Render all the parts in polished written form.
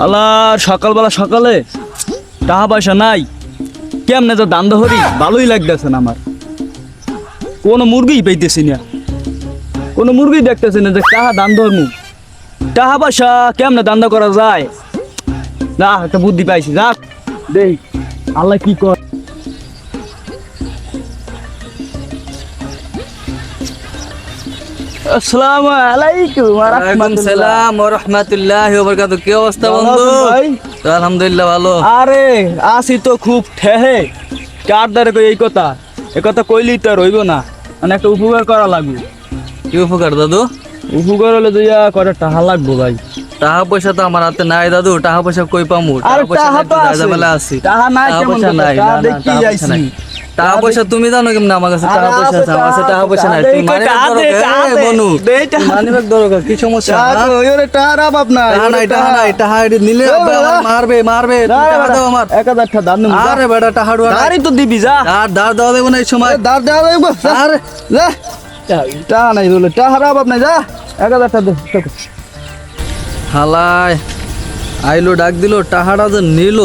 আল্লাহ সকালবেলা সকালে টাকা পয়সা নাই, কেমনে তো দান দহরি ভালোই লাগতেছে না আমার। কোনো মুরগিই পাইতেছি না, কোনো মুরগি দেখতেছি না যে টাকা দান ধরমু। টাকা পয়সা কেমনে দান্দা করা যায় না, একটা বুদ্ধি পাইছি। যাক দেই আল্লাহ কি কর। আসসালামু আলাইকুম ওয়া রাহমাতুল্লাহ। ওয়া রাহমাতুল্লাহি ওয়া বারাকাতুহু। কি অবস্থা বন্ধু? ভাই আলহামদুলিল্লাহ ভালো। আরে আসি তো খুব ঠেহে, কার দ্বারা কই এই কথা, এ কথা কইলেই তো আর হইব না, মানে একটা উপকার করা লাগবে। কি উপকার দাদু? উপকার হলে দুইয়া কটা টাকা লাগবো ভাই। টাকা পয়সা তো আমার হাতে নাই দাদু, টাকা পয়সা কই পামু? আরে টাকা পয়সা টাকা তো নাই, আছে, ঝামেলা আছে। টাকা নাই টাকা কেমন পয়সা কথা? নাই, টাকা না, না, দেখি টাকা পয়সা যাইছি। নাই। টাকা পয়সা তুমি জানো কেমন আমার কাছে টাকা পয়সা আছে? আমার কাছে টাকা পয়সা নাই। তুমি মানি ব্যাগ ধরো কে বনু? মানি ব্যাগ ধরো কে? কি সমস্যা? টাকার অভাব নাই, টাকা নাই, টাকা নাই, টাকা এটি নিলে আব্বা আমার মারবে, মারবে। তুমি টাকা দাও আমার। 1000 টাকা দাম নেবো। আরে বেটা টাকা ডুয়া নাই। দাঁড়ি তো দিবি যা। দাঁড় দেওয়া দেবো না এই সময়। দাঁড় দেওয়া লাগবে। আরে যা টাকা নাই বলে, টাকার অভাব নাই, যা 1000 টাকা দে। হালায় আইলো ডাক দিল, টাহাটা যে নিল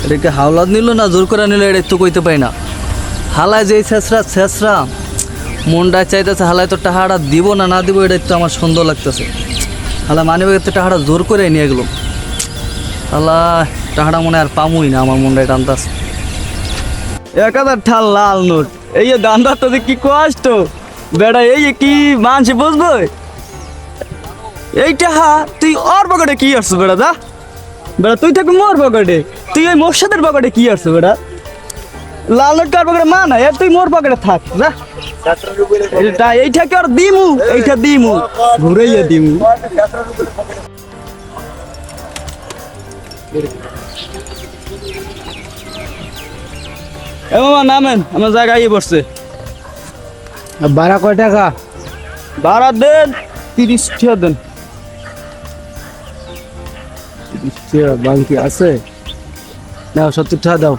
এটাকে হাওলাত নিল না জোর করে নিল এটা তো কইতে পাই না। হালায় যে ছেঁচড়া মনটায় চাইতেছে হালায় তো টাহাটা দিব না না দিব এটা তো আমার সুন্দর লাগতেছে। হালায় মানি ব্যাগের তো টাহাটা জোর করে নিয়ে গেল। হালায় টাহাটা মনে আর পামুই না, আমার মনটায় টানতেছে। 1000 টাকা লাল নোট, এই দান্দা তো কি কষ্ট বেড়া, এই কি মানুষ বুঝবো? এইটা তুই ওর পকেটে কি আসছো বেড়া? দা বেড়া তুই থাকবি মোর পকেটে, তুই ওই মোর্শেদের পকেটে কি আসছো বেড়া? লাল নোট কার পকেটে মা না, এর তুই মোর পকেটে থাক। যা এইটা কি আর দিমু? এইটা দিমু, ঘুরাইয়া দিমু। এ মামা নামেন, আমার জায়গায় গিয়ে বসছে। ভাড়া কয় টাকা? ভাড়া দেন 30 টাকা দেন। বাংকি আছে? নাও 70 টাকা দাও।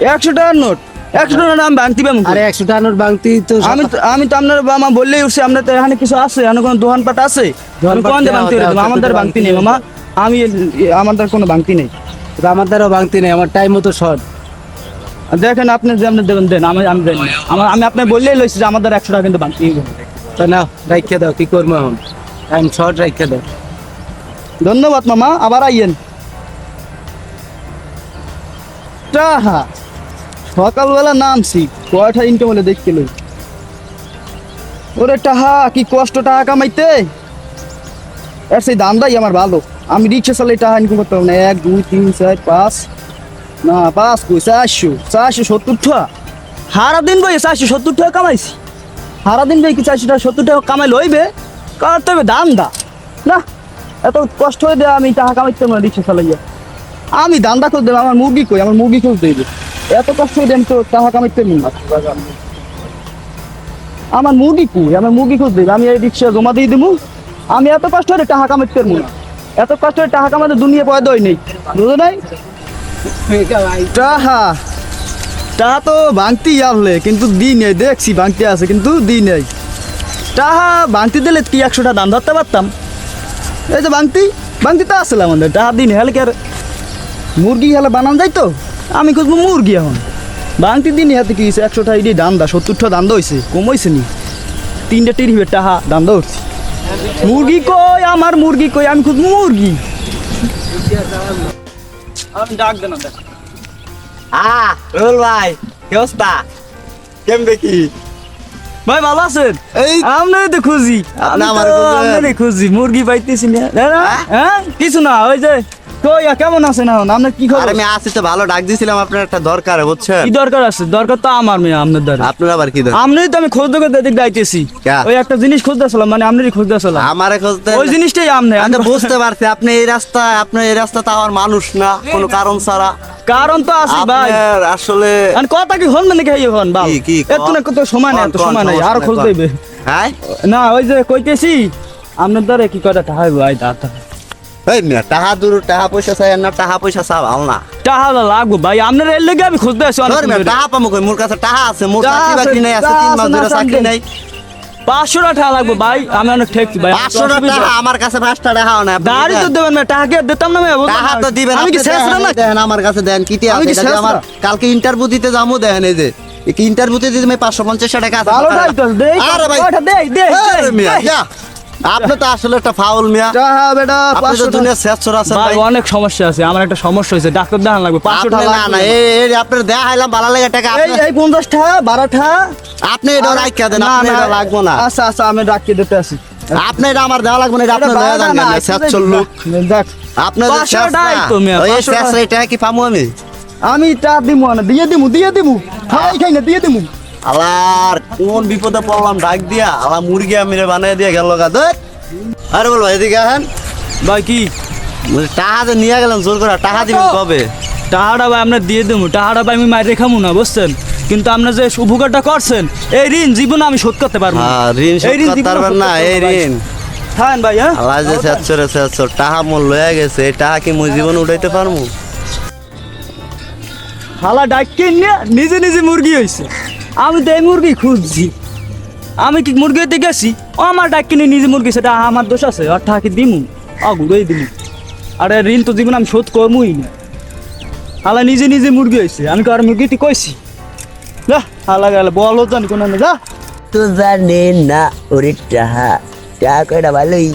100 টাকার নোট, 100 টাকার নাম ভাঙতি পাবো। আরে 100 টাকা নোট বাংতি তো আমি তো আপনার মামা বললেই উঠছি, আপনার তো এখানে কিছু আছে, এখানে কোনো দোকানপাট আছে? দোকানপাট ভাঙতি দাও, দাও, আমাদের দাও, ভাঙতি নেই মামা, আমাদের কোনো ভাঙতি নেই। আমার দ্বারা বাংতি নেই, আমার টাইম মতো শর্ট। দেখেন আপনি যে আপনি দেবেন দেন, আমি দেন। আমি আপনার বললেই লইছি যে আমাদের 100 টাকা কিন্তু ভাঙতি। তা নাও রাইখে দাও, কি করবো এখন? টাইম শর্ট রাইখে দাও। ধন্যবাদ মামা, আবার আইয়েন। টাহা সকালবেলা নামছি, কয়টা ইনকাম হলে দেখতে লই। ওরে টাহা কি কষ্ট টাকা কামাইতে, এর সেই দান্দাই আমার ভালো। আমি রিক্সা চালাই টাকা ইনকাম করতে পারবো না। 1 2 3 4 5 না 5 কই 470 টাকা সারাদিন বই 470 টাকা কামাইছি। সারাদিন বই কি 470 টাকা কামাই লইবে? করতে হবে দান্দা না, এত কষ্ট হয়ে দেয় আমি টাকা কামাইতে পারবো না রিক্সা চালাইয়া। আমি দান্দা করে দেবো, আমার মুরগি কই, আমার মুরগি খোঁজ দেবে। এত কষ্ট হয়ে দেয় আমি তো টাকা কামাইতে পারবো না। আমার মুরগি কই, আমার মুরগি খোঁজ দেবে, আমি এই রিক্সা জমা দিয়ে দেবো। আমি এত কষ্ট হলে টাকা কামাইতে পারবো না, এত কষ্ট হলে টাকা কামাতে দুনিয়া পয়দা হয় নেই, বুঝো নাই? টাহা টাহা তো ভাঙতি আসলে কিন্তু দি নেই, দেখছি ভাঙতি আছে কিন্তু দি নেই। টাহা ভাঙতি দিলে কি 100 টাকা দাম ধরতে পারতাম। এই যে ভাঙতি তো আসলে আমাদের টাহা দিন হেলে কি আর মুরগি হেলে বানান যায় তো? আমি খুঁজবো মুরগি এখন, ভাঙতি দিন হাতে কি 100 টাকা এটি দান্দা, 70 টাকা দান্দা হয়েছে, কমাইছে নি 3টা টিরিবে টাহা দান্দা উঠছে। মুরগি কই, আমার মুরগি কই, আমি খুঁজবো মুরগি। আমি ডাক দেন দেখ। রুল ভাই কি অবস্থা? কেমন কি ভাই ভালো আছেন? এই আপনারই তো খুঁজি, আপনারই খুঁজি, মুরগি পাইতেছি না। হ্যাঁ কিছু না, ওই যে কই কেমন আছেন এখন? আপনার কি খবর? আমি আসি তো ভালো, ডাক দিয়েছিলাম আপনার একটা দরকার, বুঝছেন? কি দরকার আছে? দরকার তো আমার মেয়ে আপনার দ্বারা। আপনার আবার কি দরকার? আপনি তো আমি খোঁজ দেখে দেখতে আইতেছি, ক্যা? ওই একটা জিনিস খুঁজতে আসলাম, মানে আপনারই খুঁজতে আসলাম। আমারে খুঁজতে ওই জিনিসটাই আপনি। আমি তো বুঝতে পারছি আপনি এই রাস্তা তো আমার মানুষ না কোনো কারণ ছাড়া। কারণ তো আছে ভাই, আপনার আসলে আর কথা কি হন মানে কি হন ভাই? কি এত না কত সময় নাই, এত সময় নাই, আরো খোঁজ দেবে। হ্যাঁ না ওই যে কইতেছি আপনার দ্বারা কি কয়টা টাকা হইব? আই দাঁড়া, এই মিয়া টাকা পয়সা চাই না, টাকা পয়সা চাও না, টাকা লাগবো ভাই, আপনার এর লেগে আমি খুঁজতে আসি। টাকা পাবো কই? মোর কাছে টাকা আছে, মোর চাকরি বাকরি নাই, আছে 3 মাস ধরে চাকরি নাই। 500 টাকা লাগবে ভাই, আমি অনেক ঠেকছি ভাই। 500 টাকা আমার কাছে 5টা টাকাও না। আপনি দাঁড়ি তো দেন। দেবেন না, টাকা কি আর দিতাম না ভাই? টাকা তো দিবেন, আমি কি আপনি শেষ না? দেখেন আমার কাছে দেন কিতে আমি আছে, কি এটা দিয়ে শেষ আমার না? কালকে ইন্টারভিউ দিতে যাবো, দেখেন এই যে ইন্টারভিউতে দিতে আমি 550 টাকা আছে। ভালোটাই তো দেই, আরে ভাই, ওটা দেই দেই আরে মিয়া, দেই। যা। আপনি তো আসলে একটা ফাউল মিয়া। টাহা বেটা আপনি তো 500 টাকা। দুনিয়া শেষ আছেন ভাই ভাই। অনেক সমস্যা আছে, আমার একটা সমস্যা হয়েছে, ডাক্তার দেখান লাগবে, 500 আপনি টাকা না না, লাগবে। এই আপনার দেখাইলাম ভালো লাগে টাকা, এই এই 50 টাকা 12 টাকা। আপনি এটা রাখিয়া দেন, না, আপনি না, এটা লাগবো না। আচ্ছা আচ্ছা আমি রাখিয়ে দিতে আসি। আপনি এটা আমার দেওয়া লাগবে না, এটা আপনি এটা দেওয়া বারোটা দেন না, না, শেষ লোক। দেখ আপনি 500 টাকাই তো মিয়া, ওই 500 শেষ টাকা। টাকা কি পামু আমি? আমি টাকা দিমু না, দিয়ে দিমু খাই খাই না দিয়ে দিমু। আলার কোন বিপদে পড়লাম ডাক দিয়া, আলা মুরগি আমি বানাই দিয়ে গেল গা। ধুৎ। আরে বল ভাই এদিকে আহেন। ভাই কি বলছি, টাকা যে নিয়ে গেলাম জোর করে, টাকা দিবেন কবে? টাকাটা ভাই আমরা দিয়ে দেবো, টাকাটা ভাই আমি মায়ের রেখামু না, বুঝছেন? কিন্তু আপনি যে উপকারটা করছেন, এই ঋণ জীবনে আমি শোধ করতে পারবো না। হ্যাঁ, ঋণ শোধ এই ঋণ করতে জীবনে পারবেন শোধ না, করতে এই পারবো ভাই। ঋণ। খান ভাই, হ্যাঁ আল্লাহ যে শেষ টাকা মোর লয়ে গেছে, এই টাকা কি মুই জীবন উঠাইতে পারবো? হালা ডাক্কে নিয়ে নিজে নিজে মুরগি হয়েছে, আমি তো এই মুরগি খুঁজছি। আমি কি মুরগি হইতে গেছি, ও আমার ডাক্কে নিয়ে নিজে মুরগি, সেটা আমার দোষ আছে? আর টাকা কি দিমু? ঘুরেই দিমু। আরে ঋণ তো জীবন আমি শোধ করবই না। হালা নিজে নিজে মুরগি হয়েছে, আমি তো আর মুরগিটি কইছি যা। হালা গেল বলো জানি কোন যা। তো জানে না ওরে টাহা টাহা কয়টা ভালোই,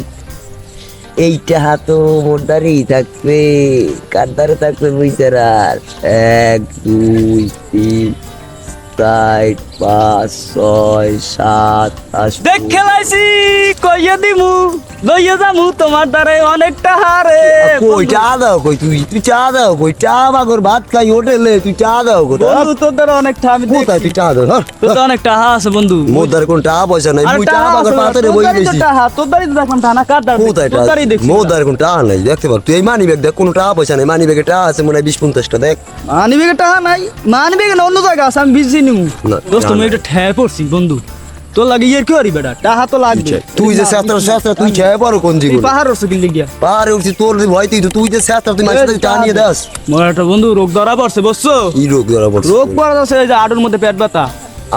এই টাহা তো মোটারেই থাকবে, কান্দারে থাকবে বুঝার 1 2 3 4 5 6 7 8 দেখ খেলাইছি কইয়া দিমু, লইয়া যামু তোমার দ্বারে অনেক টাহারে। কই চা দাও, কই তুই চা দাও, কই চা বাগর ভাত খাই হোটেলে, তুই চা দাও কই বন্ধু তোর দ্বারা অনেক টাহা আমি কোথায় দেখছি। তুই চা দাও? তোর তো অনেক টাহা আছে বন্ধু। মোর দ্বারা কোন টাকা পয়সা নাই, আর মুই চা টাহা বাগর আছে, পাতারে তোর বই দ্বারাই তো গেছি। টাহা, তোর দ্বারাই তো দেখলাম টাহা, কার দ্বারা কোথায় দেখছি? তোর দ্বারাই দেখছি। মোর দ্বারা কোন টাকা নাই, দেখতে পার তুই এই মানি ব্যাগ দেখ, কোনো টাকা পয়সা নাই, মানি ব্যাগে টাকা আছে মনে হয় 20-50টা, দেখ মানিবে টাকা নাই, মানিবে না অন্য জায়গা আছে, আমি বিজি নিমু। না, দোস্ত টাকা আমি নাই। একটা ঠ্যাঁ পড়ছি বন্ধু, তোর লাগে ইয়ের কি হরি বেটা? টাকা তো লাগবে। তুই যে শাস্ত্র তুই খেয়ে পারো কোন তুই জীবন পাহাড় উঠছে কিনলে গিয়া। পাহাড়ে উঠছি তোর ভয়, তুই যে শাস্ত্র তুই মানুষের টাকা নিয়ে দাস, মোর একটা বন্ধু রোগ ধরা পড়ছে, বুঝছো? এই রোগ ধরা পড়ছে, রোগ পড়া যাচ্ছে, এই যে আডুর মধ্যে পেট ব্যথা।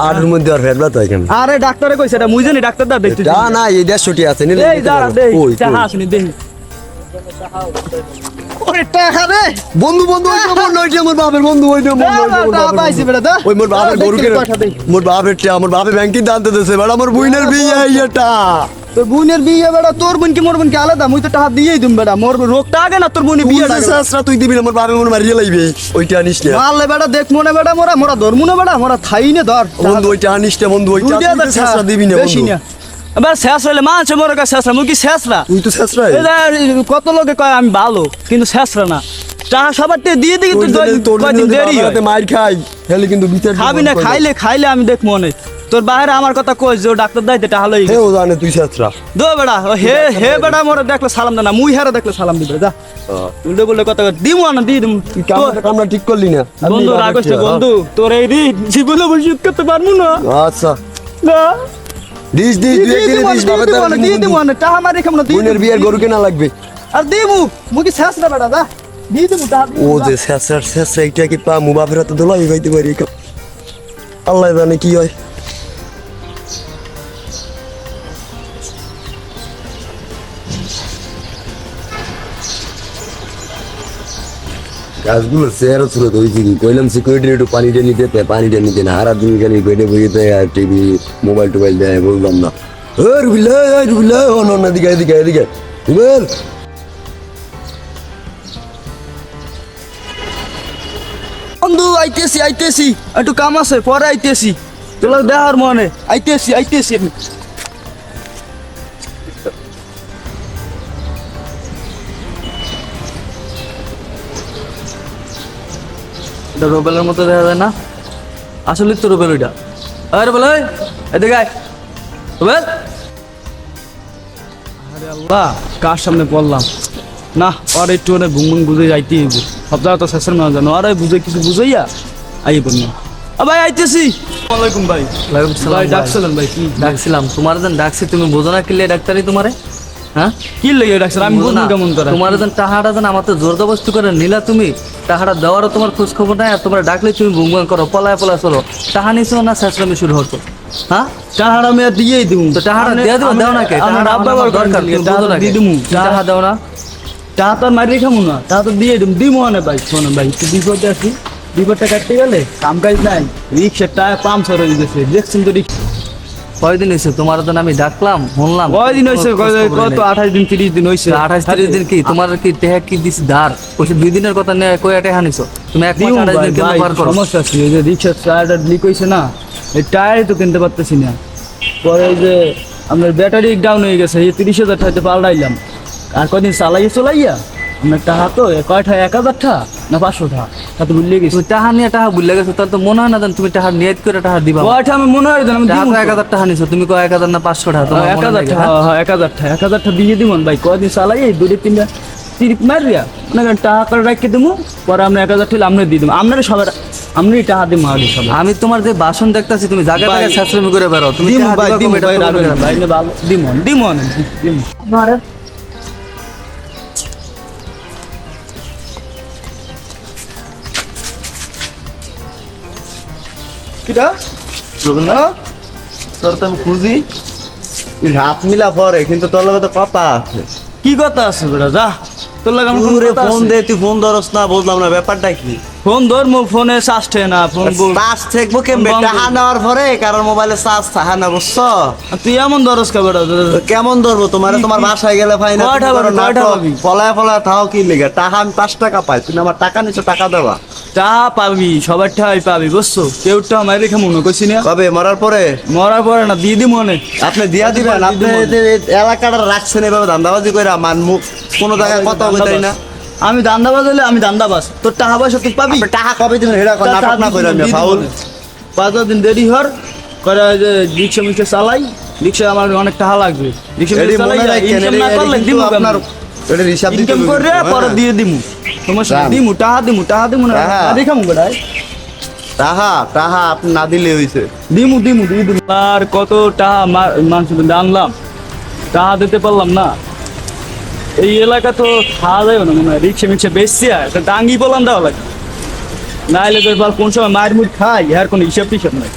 আটের মধ্যে আর ফেটলা তো এখানে আরে ডাক্তারে কইছে এটা মুই জানি, ডাক্তার দা দেখতে। টা না, এই 150টি আছে নিলে এই দাঁড়া দেই, কই চাহা আসুনি দেই। ওরে টাকা রে। বন্ধু ওইটা আমার বাপের বন্ধু, ওইটা মোর দে, ওইটা মোর টাকা বাপের পাইছি বন্ধু। বেটা, দে। ওই মোর বাপের দে, গরুকে দেখি কয়টা দেই। মোর বাপের টা আমার বাপে ব্যাংকে দানতে দিতেছে বেটা, আমার বুইনের বিয়ে এইটা তোর বোনের বিয়ে বেটা, তোর বোন কি মোর বোন কি আলাদা? মুই তো টাকা দিয়েই দিম বেটা, মোর রোগটা আগে না তোর বোনের তুই বিয়ে যে শাস্ত্র তুই দিবি না, আমার বাপে মনে মারিয়ে লাইবে, ওইটা আনিস না মারলে বেটা, দেখ মনে বেটা, মোরা মোরা ধরমু না বেটা, মোরা থাই না ধর। বন্ধু, ওইটা আনিস না বন্ধু, ওইটা দুইটা তুই শাস্ত্র দিবি না বেশি বন্ধু, না। এবার শেষ হইলে মানছে মোর কাছে শেষ না, মুই কি শেষ না? তুই তো শাস্ত্র এই যে কত লোকে কয় আমি ভালো, কিন্তু শেষ না। টাকা সবার থেকে দিয়ে দিই, কিন্তু কয়দিন দেরি হয়। মার খাই হেলে কিন্তু বিচার খাবি না, খাইলে আমি দেখ মনে তোর বাইরে আমার কথা কই যে ও ডাক্তার দাইতে টাকা লই হে ও জানে তুই শাস্ত্র দো বেড়া, ও হে হে বেড়া মোরে দেখলে সালাম দে না, মুই হারে দেখলে সালাম দিবে যা। উল্টো বললে কথা দিমু না, দিয়ে দিমু। কামটা ঠিক করলি না বন্ধু রাগ হচ্ছে বন্ধু, তোর এই ঋণ জীবনে পরিশোধ করতে পারবো না। আচ্ছা না দিস দিস দুই দিয়ে একদিনে দিমু দিস না, বাপের দিয়ে দিমু দ্বারা না, দিয়ে দিমু না, টাকা মারি কেমন দিয়ে বোনের বিয়ের গরু কেনা লাগবে আর দিমু, মুই কি শেষ না বেটা, যা দিয়ে দিমু টাকা দিয়ে ও দিমু, যে যা। শেষ এইটা কি পা মু বাপের হাতে দোলাই গাইতে পারি আল্লাহ জানে কি হয় গাছগুলো চেয়ারও ছিল তো ওই দিকে কইলাম সিকিউরিটি একটু পানিটা নিতে না হারা দিন খালি বেডে বইতে আর টিভি মোবাইল টোবাইল দেয় বললাম না রুবিল্লা অন্য দিকে এদিকে রুবেল বন্ধু আইতেছি একটু কাম আছে, পরে আইতেছি, তোলা দেখার মনে আইতেছি আমি। এটা রোবেলের মতো দেখা যায় না, আসলে তো রোবেল ওইটা। আরে বলে এদিকে আয় রোবেল। আরে আল্লাহ, কার সামনে পড়লাম না, আর একটু অনেক ঘুম বুঝে যাইতে হইব, সব জায়গা তো শেষের না জানো, আরে বুঝে কিছু বুঝাইয়া আই বললাম ভাই আইতেছি। ওয়ালাইকুম ভাই। ওয়ালাইকুম সালাম ভাই ভাই। ডাকছিলেন ভাই? কি ডাকছিলাম তোমার যেন ডাকছি, তুমি বোঝো না কিলে ডাক্তারি তোমারে? হ্যাঁ কি লেগে রাখছেন আমি বুঝুন কেমন করে তোমার যেন টাহাটা যেন আমার তো জোর জবরদস্তি করে নিলা তুমি, টাহাটা দেওয়ারও তোমার খোঁজ খবর নাই, আর তোমার ডাকলে তুমি বুমবাং করো, পলায় পলায় চলো, টাহা নিছো না শেষরামি শুরু হতো। হ্যাঁ টাহার আমি আর দিয়েই দিব তো টাহাটা দিয়ে দেবো, দাও না কে আমার আব্বা আমার দরকার দরকার, তুমি বুঝো না কে? দিয়ে দিমু টাহা দাও না। টাহা তো আর মারি খামু না, টাহা তো দিয়ে দিমু না ভাই। শোনো ভাই একটু বিপদে আছি, বিপদটা কাটতে গেলে কাম কাজ নাই, রিক্সার টায়ার পাম্পচার হয়ে গেছে, দেখছেন তো রিক্সা কয়দিন হয়েছে তোমার জন্য আমি ডাকলাম, শুনলাম কয়দিন হয়েছে কত 28 দিন 30 দিন হয়েছে 28-30 দিন কি তোমার কি টেহা কি দিস ধার কইছে 2 দিনের কথা নিয়ে কয় টেহা নিছো তুমি, 1 মাস 28 দিন কেন পার করো? সমস্যা আছে এই যে রিক্সার টায়ারটা লিক হয়েছে না, এই টায়ারই তো কিনতে পারতেছি না। পরে এই যে আপনার ব্যাটারি ডাউন হয়ে গেছে, এই 30,000 টাকা পাল্টাইলাম, আর কদিন চালাইয়া আপনার টাকা তো কয়টা 1,000 টাকা না 500 টাকা তা তো ভুলে গেছি। তুমি টাহা নিয়ে টাহা ভুলে গেছো, তাহলে তো মনে হয় না যেন তুমি টাহা নিয়ত করে টাহা দিবা। কয়টা আমি মনে হয় জানি আমি টাহা দিব তো 1000 টাকা নিছো, তুমি কয় 1000 না 500 টাকা তোমার মনে 1,000 লাগে, টাকা, হ্যাঁ? হ্যাঁ 1,000 টাকা দিয়ে দিমন ভাই। কদিন চালাই এই 2-3টা টিপ মারিয়া মানে টাকা করে রাখতে দেবো, পরে আমরা 1,000 টাকা আমরা দিয়ে দেবো, আপনারা সবাই আপনি টাকা দিবো আগে সবাই। আমি তোমার যে বাসন দেখতাছি তুমি জায়গা ভাই, জায়গায় শাস্ত্রমি করে বেরো, তুমি দিমু টাহা ভাই দিবা দিমু কবে, এটা ভাই তো রাখবেন বলবে না। ভাই ভালো দিমু কিটা রবীন্দ্র তোর তো আমি খুঁজি হাত মিলা পরে, কিন্তু তোর লগে তো কথা আছে। কি কথা আছে বেটা যা তোর লাগে আমার পুরে ফোন দে, তুই ফোন ধরস না, বুঝলাম না ব্যাপারটা কি। ফোন ধর মো ফোনে চার্জ ঠে না ফোন চার্জ থাকবো কেমবে? বন্ধ। টাকা নেওয়ার পরে কারণ মোবাইলে চার্জ থাকা না, বুঝছো? তুই এমন ধরস কে বেটা তো কেমন ধরবো তোমার? তোমার বাসায় গেলে পাই না, কয়টা পাবি, কয়টা পাবি? ফলায় ফলায় থাও কি লেগে? টাকা আমি 5 টাকা পাই, তুমি আমার টাকা নিচ্ছ, টাকা দেবা টাকা পাবি সবার টাকাই পাবি বুঝছো, কেউ টাকা মারি রেখে মনে করছি না কবে? মরার পরে? মরার পরে না দিয়ে দি মনে আপনি দিয়া দিবেন? আপনি এই যে এলাকাটা রাখছেন এভাবে ধান্দাবাজি করে, মানমু কোনো জায়গায় কথা বলতে না। আমি দান্দাবাজ হলে আমি দান্দাবাজ, তোর টাকা পয়সা তুই পাবি। আপনি টাকা কবে দিবেন? হেরা কর, নাটক না করে আমি ফাউল। 5 দিন দেরি হর করে ওই যে রিক্সা মিক্সা চালাই, রিক্সা আমার অনেক টাকা লাগবে, রিক্সা এডি মিক্সা মনে চালাই রাখেন, ইনকাম না করলে কিন্তু দিমু আপনার এটা হিসাব দিতে ইনকাম হবে। করে পরে দিয়ে দিমু, সমস্যা যান। দিমু টাকা দিমু না টাকা। দেখামু বেটা টাকা আপনি না দিলে হইছে। দিমু দিয়ে দিমু। আর কত টাকা মানুষ আনলাম, টাকা দিতে পারলাম না। এই এলাকা তো খাওয়া যায় না মনে হয়, রিক্সা মিক্সা বেশি একটা ডাঙ্গি বললাম দেওয়া লাগে, না এলে তো এবার কোন সময় মায়ের মুখ খাই আর কোনো হিসাব টিসাব নাই।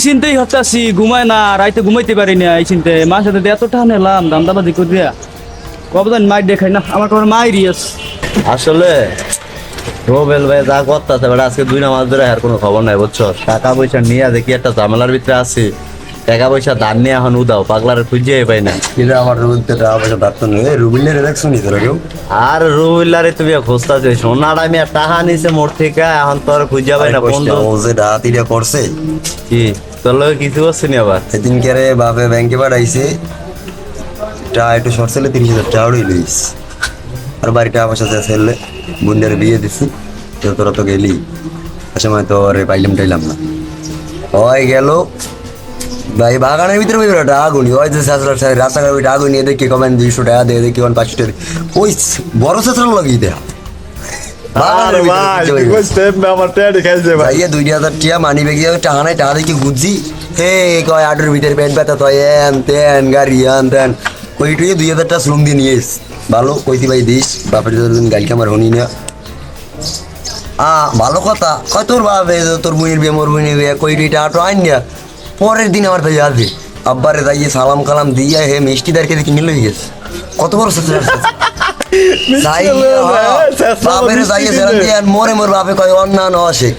চিন্তাই হচ্ছি ঘুমায় না, রাইতে ঘুমাইতে পারি না, এই চিন্তে মার সাথে এত টাকা নিলাম দামদাবাদি করে দিয়া কবদান মায়ের দেখাই না, আমার কোনো মায়েরই আছে। আসলে রোবেল ভাই যা করতেছে বেটা, আজকে 2 মাস ধরে আর কোনো খবর নাই, বুঝছো? টাকা পয়সা নিয়ে দেখি একটা ঝামেলার ভিতরে আছি, টাকা পয়সা দান নিয়ে এখন উদাও, পাগলার খুঁজে পাই না। এটা আমার রুবিলতে টাকা পয়সা ডাক্তার নেই, রুবিলের দেখছো নি তোরা কেউ? আর রুবিলারে তুমি খুঁজতেছো, সোনার আমি আর টাকা নিছে মোর থেকে, এখন তোর খুঁজে পাই না। বন্ধু ও যে ডাকাতিটা করছে, কি তোর লগে কিছু করছে নি আবার? সেদিন কেরে বাপে ব্যাংকে পাঠাইছে, টাকা একটু শর্ট ছেলে 30,000 টাকা উড়ে লইস, আর বাড়ি টাকা পয়সা ছেলে বোনের বিয়ে দিছি, তো তোরা তো গেলি, এ সময় তো আরে পাইলাম না, হয় গেল ভাই বাগানের ভিতরে ওই বেটা আগুনি, ওই যে রাস্তাঘাট ওইটা আগুন নিয়ে দেখি কমেন 200 টাকা দিয়ে দেখি 500 টাকা ওই বড় শেষরা লাগিয়ে দেয়া বাগানের ভিতরে আমার টেডি খাইছে ভাই। ভাইয়া 2,000 টাকা মানি ব্যাগে টাকা নাই, টাকা দেখি গুজি হে কয় আডুর ভিতরে পেট ব্যথা তো এন তেন গাড়ি আন তেন ওইটুয়ে 2,000 টাকা শ্রম দিয়ে নিয়ে এস ভালো কইতি ভাই দিস বাপের গাড়ি আমার হনি না ভালো কথা কয় তোর বাপে তোর বোনের বিয়ে মোর বোনের বিয়ে কই টাকা আইন না। পরের দিন আমার তাই আসবে আব্বারে যাইয়ে সালাম কালাম দিয়ে হে মিষ্টিদারকে দেখি মিলে গেছে কত বড় বাপের যাইয়ে সেরাম দিয়ে আর মোরে মোর বাপে কয় অন্যান্য আসে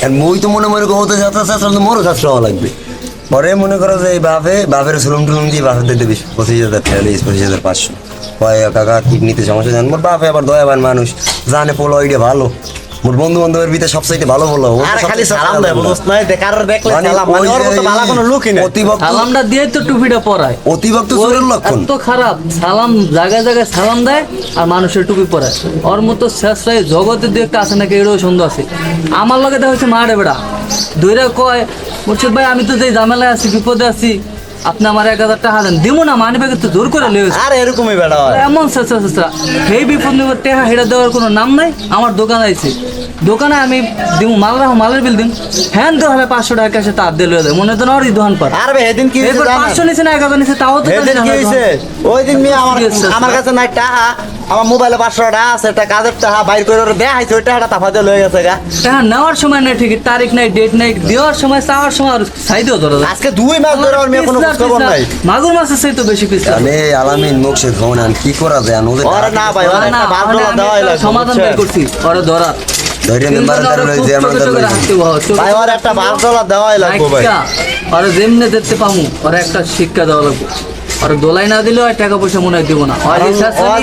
আর মই তো মনে মনে কত যাত্রা মোরও যাত্রা লাগবে। পরে মনে করো যে এই বাপের সুলুম টুলুম দিয়ে বাপের দিতে 25,000 টাকা 25,500 কয় কাকা কিডনিতে সমস্যা জান মোর বাপে আবার দয়াবান মানুষ জানে পোলো ওইটা ভালো মোর বন্ধু বান্ধবের ভিতরে সবচাইতে ভালো বলো আর খালি সালাম দেয়, বুঝছ না? দেখার দেখলে সালাম, মানে ওর মতো ভালো কোনো লোকই নাই। সালামটা দিয়ে তো টুপিটা পরায়, অতিভক্ত চোরের লক্ষণ। এত খারাপ সালাম, জায়গায় জায়গায় সালাম দেয় আর মানুষের টুপি পরায়। ওর মতো শেষরাই জগতে দু একটা আছে নাকি, এরও সুন্দর আছে। আমার লগে দেখা হচ্ছে মারে বেড়া ধরে কয় মুর্শিদ ভাই আমি তো যে ঝামেলায় আছি বিপদে আছি, আপনি আমার 1,000 টাকা দেন, দিব না মানি ব্যাগে তো জোর করে লেগেছে। আর এরকমই বেড়া হয়। এমন শেষরা সেই বিপদ নিয়ে টাকা হেরা দেওয়ার কোনো নাম নাই। আমার দোকান আইছে দোকানে আমি দিব মাল রাখো, মালের বিল দিন, হ্যাঁ তো হবে 500 টাকা কাছে তার দিলে মনে তো নরই দোকান পার আর ভাই এদিন কি হয়েছে এরপর জানেন? 500 নিছে না 1000 নিছে তাও তো এদিন কি হয়েছে ওই দিন মেয়ে আমার কাছে নাই টাকা, আমার মোবাইলে 500 টাকা আছে, একটা কাজের টাকা বাইর করে ওরে দেখাইছে, ওই টাকাটা তাফা দিয়ে লয়ে গেছে গা। টাকা নেওয়ার সময় নাই ঠিক তারিখ নাই ডেট নাই, দেওয়ার সময় চাওয়ার সময় আর সাইদেও ধরো আজকে 2 মাস ধরে ওর মেয়ে কোনো খোঁজ খবর নাই। মাগুর মাছের সেই তো বেশি পিস আরে আলামিন মুখ সে খাও না কি করা যায় ওদের ওরে না ভাই ওরে একটা ভালো দেওয়াই লাগবে সমাধান বের করছি ওরে ধরা ধরে মেম্বার দাঁড় লই যে আমার দাঁড় লই ভাই ওরে একটা ভালো দেওয়াই লাগবে ভাই। আরে যেমনে দেখতে পামু ওরে একটা শিক্ষা দেওয়া লাগবে, আরে দোলাই না দিলে আর টাকা পয়সা মনে হয় দিব না।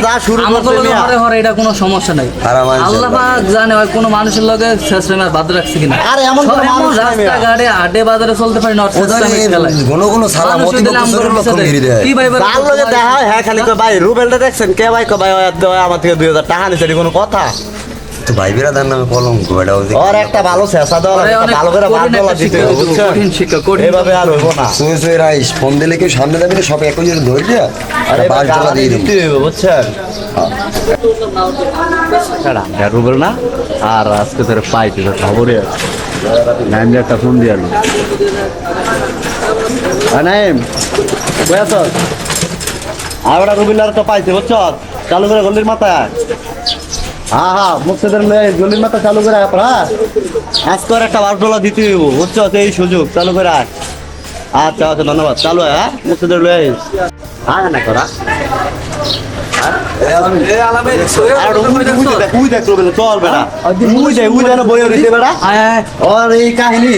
যা শুরু করছে মিয়া। হরে এটা কোনো সমস্যা নাই, হারা মানুষের আল্লাহ পাক জানে ওই কোনো মানুষের লগে শেষমেশ বাদ রাখছে কিনা। আরে এমন কোনো সব মানুষ নাই মিয়া। রাস্তাঘাটে আডে বাজারে চলতে পারি না, ঘন ঘন সালাম অতি লক্ষণ গিরি দেয় কি ভাই যার লগে দেখা হয় হ্যাঁ খালি কয় ভাই রুবেলটা দেখছেন কে ভাই কয় ভাই আমার থেকে 2000 টাকা নিছে এর কোনো কথা। তো ভাই বিরাদার নামে কলঙ্ক এটা ওই ওর একটা ভালো শেষা দেওয়া লাগবে, একটা ভালো করে ভাত দেওয়া দিতে হবে বুঝছেন। কঠিন শিক্ষা কঠিন এইভাবে আর হইব না। সুই সুই রাইস ফোন দিলে কেউ সামনে যাবে না, সব একই জন্য ধরে দিয়া আরে আর 5 টাকা দিয়ে দিন দিতে হবে বুঝছেন। ছাড়া রুবেল না আর আজকে তোর পাইতে তো খবরই আছে, নাইম একটা ফোন দিয়ে আলো। নাইম কই আছো? আর ওটা রুবেল আর তো পাইছে বুঝছ, চালু করে গলির মাথায়। হ্যাঁ হ্যাঁ মুক্তিদের গলির মাথা চালু করে আপনার আজকে আর একটা $12 দিতে হইব বুঝছ, এই সুযোগ চালু করে আয়। আচ্ছা আচ্ছা ধন্যবাদ, চালু হ্যাঁ মুক্তিদের লয়ে আইস। হ্যাঁ না করা আর উই দেখ রুবেল চল বেটা, উই দেখ বইয়ে দিতে বেটা আর এই কাহিনী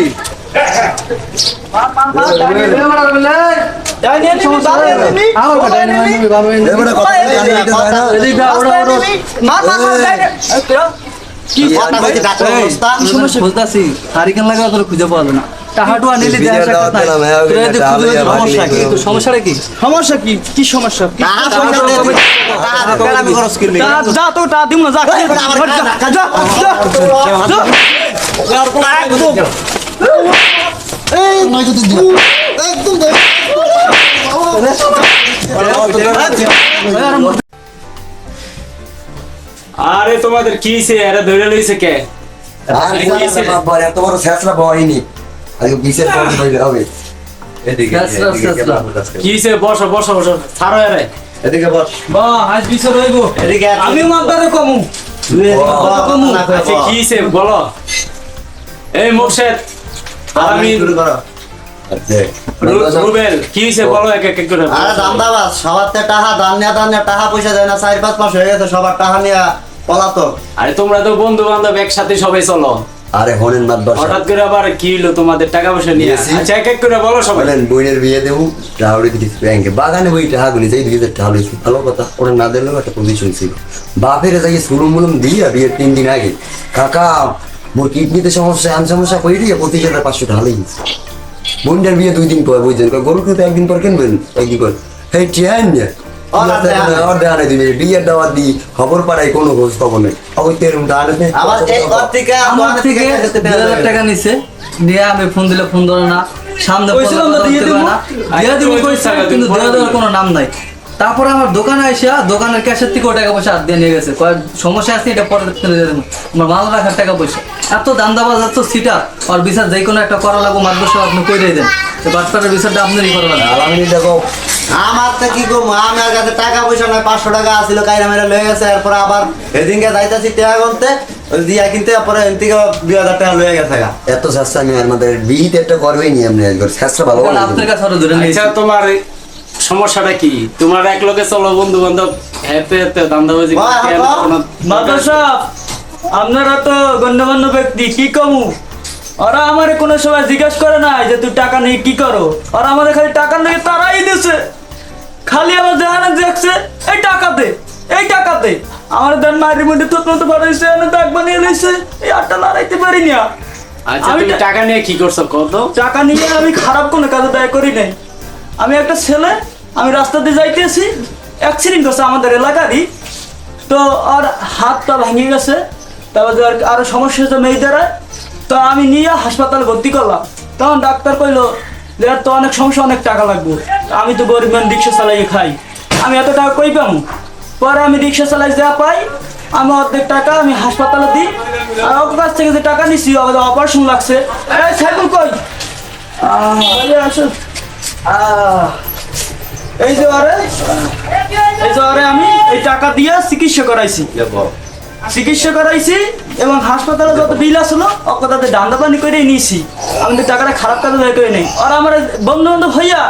কি সমস্যা হারিকেন লাগা তোর খুঁজে পাওয়া যায় না, টাহাটু আনিলে সমস্যাটা কি? সমস্যা কি? কি সমস্যা? কি যা তো টা দিম না, যা যা আরে তোমাদের কি হইছে? এরা ধরে লইছে কে? আর বাবা এত বড় শেষরা বয়নি আজকে বিশের পর হইলে হবে এদিকে কি হইছে? বসো বসো বসো, ছাড়ো এরে। এদিকে বস, বা আজ বিচার হইব, এদিকে আমি মাপদারে কমু আচ্ছা কি হইছে বলো। এই মোর্শেদ আমি রুবেল কি হইছে বলো এক এক করে। আরে দান্দাবাজ সবার তে টাকা দান্না টাকা পয়সা দেয় না, 4-5 মাস হয়ে গেছে সবার টাকা নিয়ে পলাতক। আরে তোমরা তো বন্ধু বান্ধব একসাথে সবাই চলো, আরে হনেন মাত বসা হঠাৎ করে আবার কি হলো তোমাদের টাকা পয়সা নিয়ে? দিয়েছি। আচ্ছা এক এক করে বলো সবাই। বলেন বইনের বিয়ে দেবো রাউড়ি দিকে ব্যাংকে বাগানে বই টাকা গুলি যাই দিকে টাকা লইছি ভালো কথা, ওরা না দিলেও একটা পজিশন ছিল। বাপের যাই সুলুম মুলুম দিয়া বিয়ের 3 দিন আগে কাকা মোর কিডনিতে সমস্যা আন সমস্যা করে দিয়ে 25,500 টাকা লেগেছে। বোনটার বিয়ে 2 দিন পর বুঝছেন, গরু খেতে একদিন পর কিনবেন একদিন পর এই টিয়ান না বিয়ের দাওয়াত দি খবর পাড়াই কোনো খোঁজ খবর নেই অবশ্যই আবার এই ঘর থেকে আমার থেকে 2000 টাকা নিছে, দিয়ে আমি ফোন দিলে ফোন ধরে না, সামনে কইছিলাম না দিয়ে দিব। দিয়ে দিব কইছে কিন্তু দিয়ে দেওয়ার কোনো নাম নাই। তারপরে আমার দোকানে আইসা দোকানের ক্যাশের থেকে টাকা পয়সা হাত দিয়ে নিয়ে গেছে, কয় সমস্যা আছে এটা পরে দেখতে দিয়ে দেবো, আমার মাল রাখার টাকা পয়সা এত দান্দাবাজ এত সিটা আর বিচার যে কোনো একটা করা লাগবো মাদ্রাসা আপনি কই দিয়ে দেন, তো বাটপাটের বিচারটা আপনারই করা লাগবে। আমি দেখো আমার তো কি করবো, আমার কাছে টাকা পয়সা নয়, 500 টাকা আসছিল কাইরা মেরা লয়ে গেছে। এরপর আবার এদিনকে যাইতাছি টাকা গুনতে দিয়া কিনতে, পরে এদিন থেকে 2000 টাকা লয়ে গেছে গা। এত চেষ্টা আমি আমাদের বিয়েতে একটা করবেই নি আপনি একবার চেষ্টা ভালো তাহলে আপনার কাছে আরো ধরে নিয়েছি। আচ্ছা তোমার সমস্যাটা কি? তোমার এক লোকে চলো বন্ধু বান্ধব হেতে হেতে দান্দাবাজি বাহ, করতে বাহ। কোনো মাদ্রাসা আপনারা তো গণ্যমান্য ব্যক্তি, কি কমু? ওরা আমার কোনো সময় জিজ্ঞাসা করে না যে তুই টাকা নিয়ে কি করো, ওরা আমাদের খালি টাকা নিয়ে তারাই দিছে, খালি আমার দেহানা দেখছে এই টাকাতে এই টাকাতে আমার দেন মারি মধ্যে তোর মতো বাড়াইছে এনে দাগ বানিয়ে লইছে, এই আটটা লড়াইতে পারি না। আচ্ছা আমি তুমি টাকা নিয়ে কি করছো কত? টাকা নিয়ে আমি খারাপ কোনো কাজে দায় করি নাই। আমি একটা ছেলে, আমি রাস্তাতে যাইতেছি, অ্যাক্সিডেন্ট করছে আমাদের এলাকারই, তো আর হাতটা ভেঙে গেছে, তারপর আরো সমস্যা হচ্ছে মেয়েদের, তো আমি নিয়ে হাসপাতালে ভর্তি করলাম। তখন ডাক্তার কইলো যে এর তো অনেক সমস্যা, অনেক টাকা লাগবে, আমি তো গরিব মানুষ রিক্সা চালাইয়ে খাই, আমি এত টাকা কই পাবো? পরে আমি রিক্সা চালাই যা পাই আমি অর্ধেক টাকা আমি হাসপাতালে দিই আর ওর কাছ থেকে যে টাকা নিছি আমাদের অপারেশন লাগছে। এই সাইকেল কই চলে আসো। এই যে আরে আমি এই টাকা দিয়ে চিকিৎসা করাইছি এবং হাসপাতালে যত বিল আসলো ওকে তাদের দান্দা পানি করে নিয়েছি। আমি তো টাকাটা খারাপ কাজে ব্যয় করে নেই। আর আমার বন্ধু বান্ধব হইয়া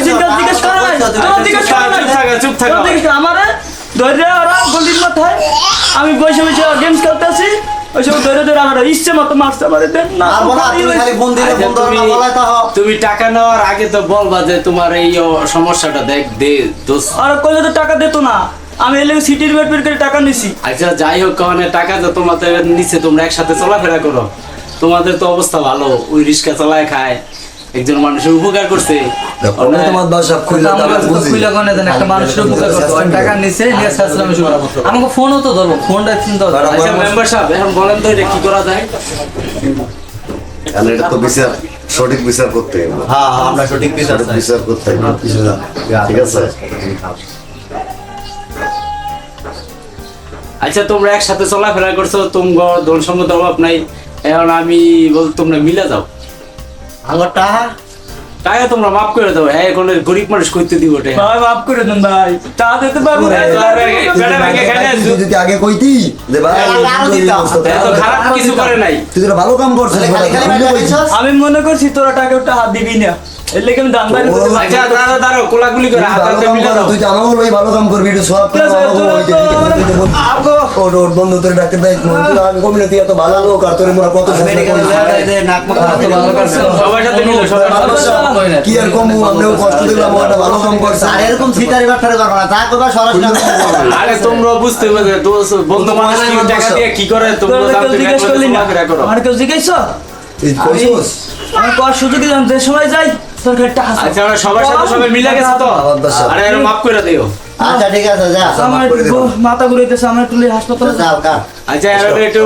জিজ্ঞেস করা নাই, চুপ থাকো। আমারে ধৈর্য ওরা গলির মাথায় আমি বসে বসে গেমস খেলতে আছি, ওইসব ধৈর্য আমার ইচ্ছে মতো মারছে আমারে দেন না। তুমি টাকা নেওয়ার আগে তো বলবা যে তোমার এই সমস্যাটা দেখ দে দোস্ত। আর কইলে তো টাকা দিত না, আমি এলে সিটির বেড করে টাকা নিছি। আচ্ছা যাই হোক, কারণে টাকা তো তোমাদের নিচে তোমরা একসাথে চলাফেরা করো, তোমাদের তো অবস্থা ভালো, ওই রিক্সা চালায় খায়, একজন মানুষের উপকার করছে। তোমার বাসা খুলে একটা মানুষের উপকার করতো, ওই টাকা নিচে নিয়ে শেষরাম শুরু করতো। আমাকে ফোনও তো ধরবো, ফোনটা চিন্তা করো। আচ্ছা মেম্বার সাহেব, এখন বলেন তো এটা কি করা যায়? তাহলে এটা তো বিচার, সঠিক বিচার করতে হবে। হ্যাঁ আমরা সঠিক বিচার চাই। বিচার করতে হবে, ঠিক আছে? আচ্ছা তোমরা একসাথে চলাফেরা করছো, তোমার ধন সম্পদের অভাব নাই, এখন আমি বল তোমরা মিলে যাও, আঙ্গরটা টাকা তোমরা মাফ করে দাও। হ্যাঁ এখন গরিব মানুষ করতে দিব ওটা। ভাই মাফ করে দেন ভাই, তা দিতে পারবো না। তুই যদি আগে কইতি যে ভাই আরো দিতাম। এত খারাপ কিছু করে নাই। তুই তো ভালো কাম করছিস, আমি মনে করছি তোরা টাকা ওটা হাত দিবি না, এর লেগে আমি দাম বাড়ি করতে পারছি আচ্ছা দাঁড়াও কোলাগুলি করে হাত হাতে মিলে দাও। তুই জানো ভাই ভালো কাম করবি, একটু সব ওর বন্ধু তোর ডাক্তার দেয়, আমি কমিলে তুই এত ভালো লোক আর তোর মোরা কত সবার সাথে মিলে কি আর কম আমরা কষ্ট দিলাম, একটা ভালো কাম করছে। আর এরকম সিটারি বাট্টারি করবো না, যা করবা সরাসরি আরে তোমরা বুঝতে পারবে দোস্ত, বন্ধু মানুষ কি টাকা দিয়ে কি করে, তোমরা জানতে জিজ্ঞেস করলি না, চলাফেরা করো। আমার কেউ জিজ্ঞেস তুই কইছিস আমি কর সুযোগ দিলাম, যে সময় যাই তোর একটা হাসি। আচ্ছা আমরা সবার সাথে সবাই মিলে গেছে তো, আরে এর মাফ করে দিও। আচ্ছা ঠিক আছে যা আমার মাথা ঘুরাইতেছে, আমার একটু হাসপাতালে যাও কা আচ্ছা এর একটু